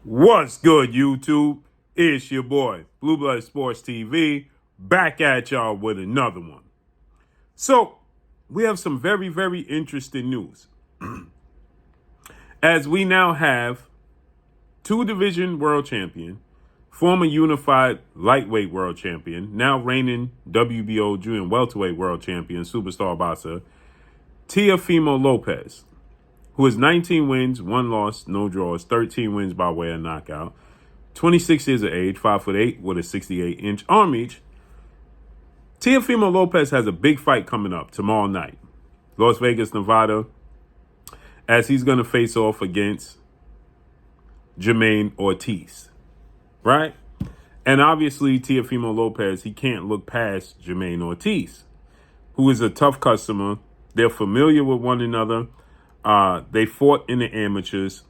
What's good, YouTube? It's your boy, Blue Blood Sports TV, back at y'all with another one. So, we have some very, very interesting news. As we now have two-division world champion, former unified lightweight world champion, now reigning WBO junior welterweight world champion, superstar boxer, Teofimo Lopez, who has 19 wins, 1 loss, no draws, 13 wins by way of knockout, 26 years of age, 5'8", with a 68-inch arm reach. Teofimo Lopez has a big fight coming up tomorrow night, Las Vegas, Nevada, as he's going to face off against Germaine Ortiz, right? And obviously, Teofimo Lopez, he can't look past Germaine Ortiz, who is a tough customer. They're familiar with one another. They fought in the amateurs.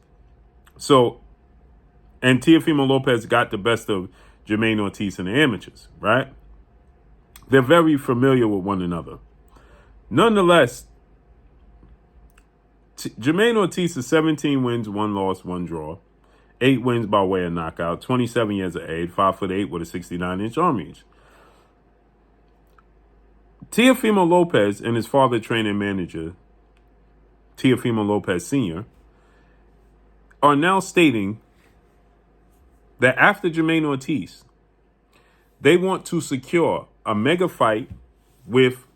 And Teofimo Lopez got the best of Germaine Ortiz in the amateurs, right? They're very familiar with one another. Nonetheless, Germaine Ortiz is 17 wins, 1 loss, 1 draw, 8 wins by way of knockout, 27 years of age, 5'8" with a 69-inch arm reach. Teofimo Lopez and his father, trainer and manager, Teofimo Lopez Sr., are now stating that after Germaine Ortiz, they want to secure a mega fight with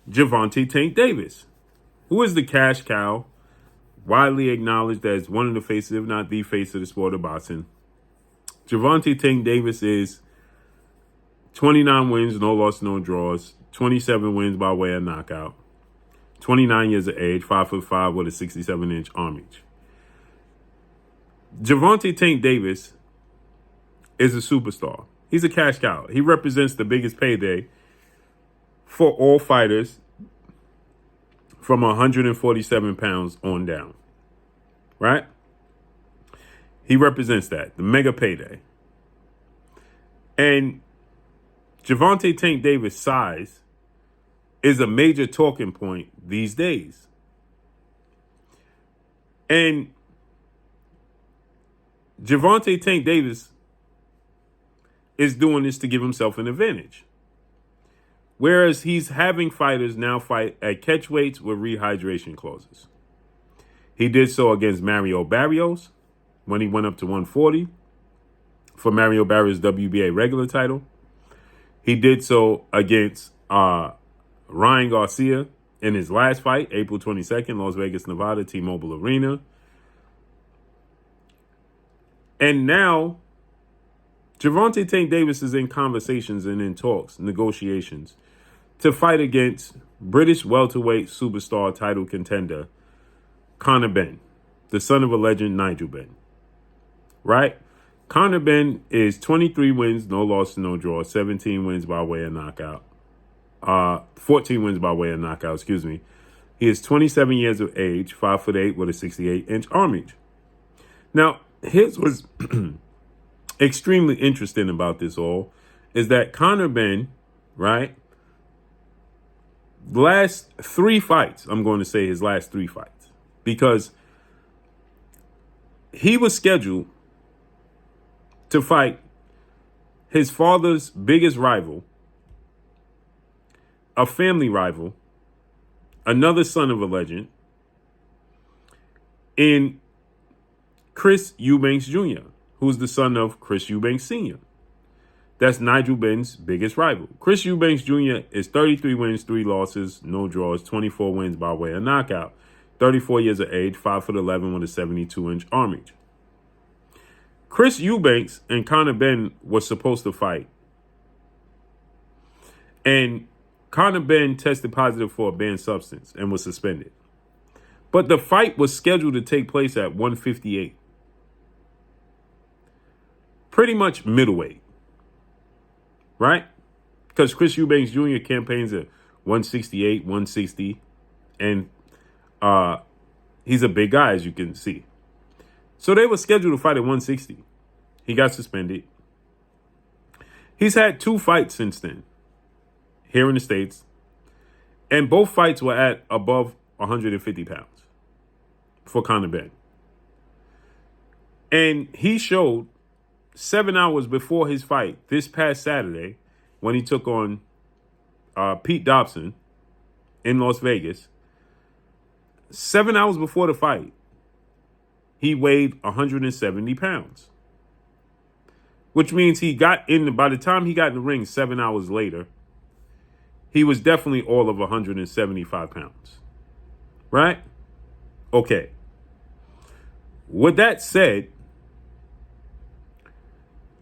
Gervonta Tank Davis, who is the cash cow, widely acknowledged as one of the faces, if not the face of the sport of boxing. Gervonta Tank Davis is 29 wins, no loss, no draws, 27 wins by way of knockout, 29 years of age, 5'5" with a 67-inch arm reach. Gervonta Tank Davis is a superstar. He's a cash cow. He represents the biggest payday for all fighters from 147 pounds on down, right? He represents that, the mega payday. And Gervonta Tank Davis' size is a major talking point these days. And Gervonta Tank Davis is doing this to give himself an advantage. Whereas he's having fighters now fight at catchweights with rehydration clauses. He did so against Mario Barrios when he went up to 140 for Mario Barrios' WBA regular title. He did so against Ryan Garcia in his last fight, April 22nd, Las Vegas, Nevada, T-Mobile Arena. And now, Gervonta Tank Davis is in conversations and in talks, negotiations, to fight against British welterweight superstar title contender Conor Benn, the son of a legend, Nigel Benn. Right? Conor Benn is 23 wins, no loss, no draw, 17 wins by way of knockout. 14 wins by way of knockout, excuse me. He is 27 years of age, 5'8" with a 68-inch arm reach. Now, here's what's extremely interesting about this all is that Conor Benn, right, last 3 fights, I'm going to say his last 3 fights, because he was scheduled to fight his father's biggest rival, a family rival, another son of a legend, in Chris Eubanks Jr., who's the son of Chris Eubanks Sr. That's Nigel Benn's biggest rival. Chris Eubanks Jr. is 33 wins, 3 losses, no draws, 24 wins by way of knockout, 34 years of age, 5'11" with a 72-inch arm reach. Chris Eubanks and Conor Benn were supposed to fight. And Conor Benn tested positive for a banned substance and was suspended. But the fight was scheduled to take place at 158. Pretty much middleweight. Right? Because Chris Eubanks Jr. campaigns at 168, 160. And he's a big guy, as you can see. So they were scheduled to fight at 160. He got suspended. He's had 2 fights since then, here in the States. And both fights were at above 150 pounds for Conor Benn. And he showed 7 hours before his fight this past Saturday when he took on Pete Dobson in Las Vegas. 7 hours before the fight, he weighed 170 pounds. Which means by the time he got in the ring 7 hours later, he was definitely all of 175 pounds. Right? Okay. With that said,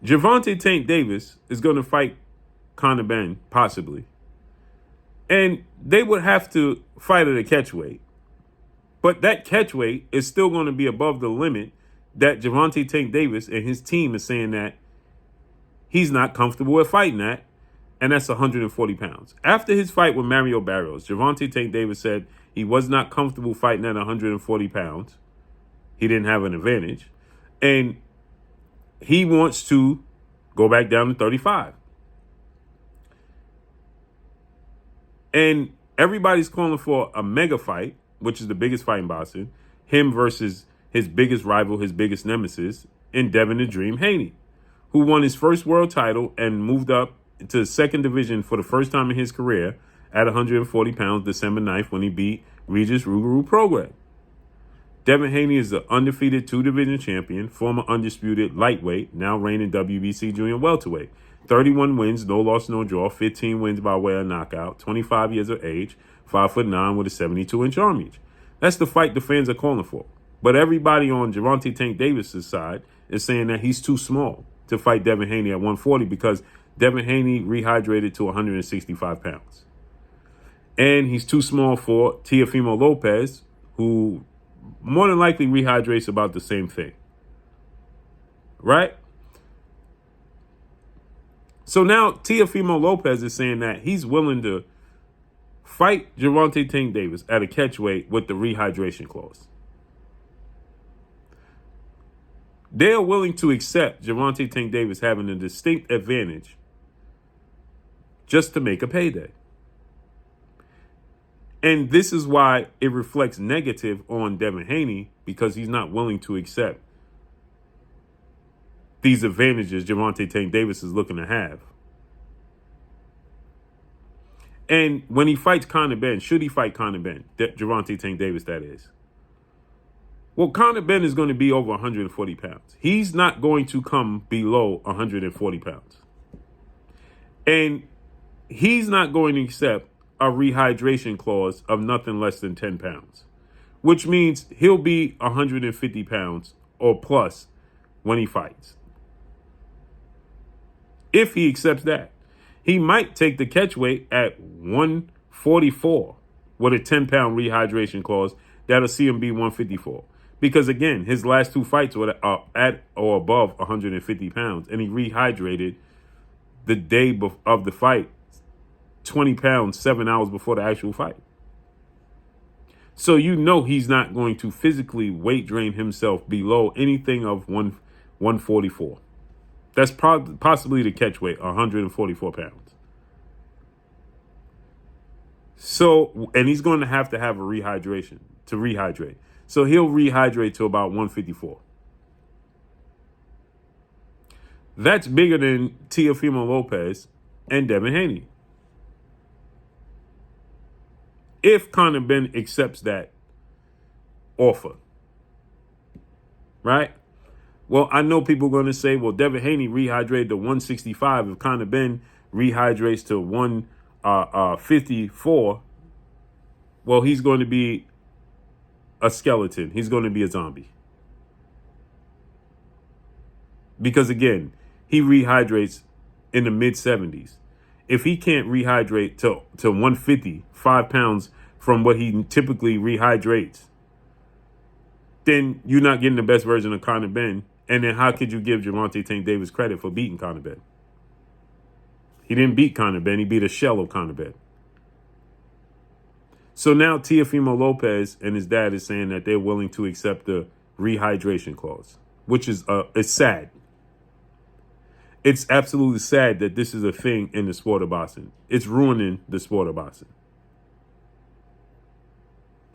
Gervonta Tank Davis is going to fight Conor Benn, possibly. And they would have to fight at a catchweight. But that catchweight is still going to be above the limit that Gervonta Tank Davis and his team is saying that he's not comfortable with fighting at, and that's 140 pounds. After his fight with Mario Barrios, Gervonta Tank Davis said he was not comfortable fighting at 140 pounds. He didn't have an advantage. And he wants to go back down to 35. And everybody's calling for a mega fight, which is the biggest fight in boxing, him versus his biggest rival, his biggest nemesis, in Devin the Dream Haney, who won his first world title and moved up to the second division for the first time in his career at 140 pounds December 9th when he beat Regis Rougarou Prograis. Devin Haney is the undefeated two-division champion, former undisputed lightweight, now reigning WBC junior welterweight. 31 wins, no loss, no draw, 15 wins by way of knockout, 25 years of age, 5'9" with a 72-inch arm reach. That's the fight the fans are calling for. But everybody on Gervonta Tank Davis' side is saying that he's too small to fight Devin Haney at 140 because Devin Haney rehydrated to 165 pounds. And he's too small for Teofimo Lopez, who more than likely rehydrates about the same thing. Right? So now Teofimo Lopez is saying that he's willing to fight Gervonta Tank Davis at a catchweight with the rehydration clause. They're willing to accept Gervonta Tank Davis having a distinct advantage just to make a payday. And this is why it reflects negative on Devin Haney, because he's not willing to accept these advantages Gervonta Tank Davis is looking to have. And when he fights Conor Benn, should he fight Conor Benn? Gervonta Tank Davis, that is. Well, Conor Benn is going to be over 140 pounds. He's not going to come below 140 pounds. And he's not going to accept a rehydration clause of nothing less than 10 pounds, which means he'll be 150 pounds or plus when he fights. If he accepts that, he might take the catch weight at 144 with a 10-pound rehydration clause. That'll see him be 154. Because, again, his last two fights were at or above 150 pounds, and he rehydrated the day of the fight 20 pounds 7 hours before the actual fight. So you know he's not going to physically weight drain himself below anything of 144. That's possibly the catch weight, 144 pounds. So, and he's going to have a rehydration to rehydrate. So he'll rehydrate to about 154. That's bigger than Teofimo Lopez and Devin Haney. If Conor Benn accepts that offer, right? Well, I know people are going to say, well, Devin Haney rehydrated to 165. If Conor Benn rehydrates to 154, well, he's going to be a skeleton. He's going to be a zombie. Because, again, he rehydrates in the mid-70s. If he can't rehydrate to 150, 5 pounds from what he typically rehydrates, then you're not getting the best version of Conor Benn. And then how could you give Gervonta Tank Davis credit for beating Conor Benn? He didn't beat Conor Benn. He beat a shell of Conor Benn. So now Teofimo Lopez and his dad is saying that they're willing to accept the rehydration clause, which is it's sad. It's absolutely sad that this is a thing in the sport of boxing. It's ruining the sport of boxing.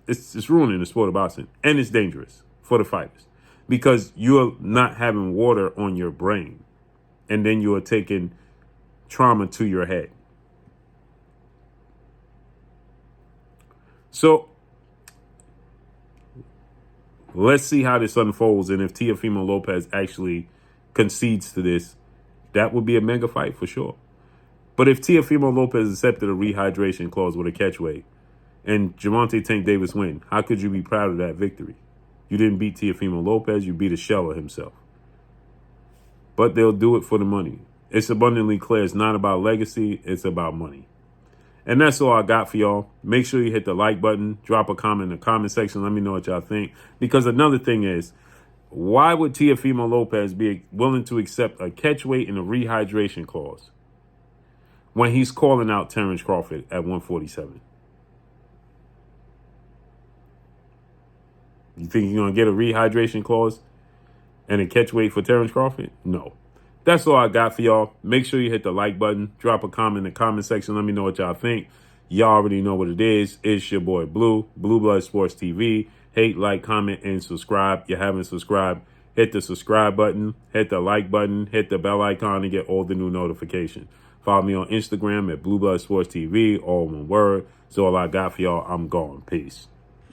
It's ruining the sport of boxing, and it's dangerous for the fighters. because you're not having water on your brain. And then you are taking trauma to your head. So let's see how this unfolds. And if Teofimo Lopez actually concedes to this, that would be a mega fight for sure. But if Teofimo Lopez accepted a rehydration clause with a catchweight and Gervonta Tank Davis win, how could you be proud of that victory? You didn't beat Teofimo Lopez, you beat a shell of himself. But they'll do it for the money. It's abundantly clear it's not about legacy, it's about money. And that's all I got for y'all. Make sure you hit the like button, drop a comment in the comment section, let me know what y'all think. Because another thing is, why would Teofimo Lopez be willing to accept a catchweight and a rehydration clause when he's calling out Terrence Crawford at 147? You think you're going to get a rehydration clause and a catchweight for Terrence Crawford? No. That's all I got for y'all. Make sure you hit the like button, drop a comment in the comment section. Let me know what y'all think. Y'all already know what it is. It's your boy Blue Blood Sports TV. Hate, like, comment, and subscribe. You haven't subscribed, hit the subscribe button, hit the like button, hit the bell icon to get all the new notifications. Follow me on Instagram at Blue Blood Sports TV, all one word. That's all I got for y'all. I'm gone. Peace.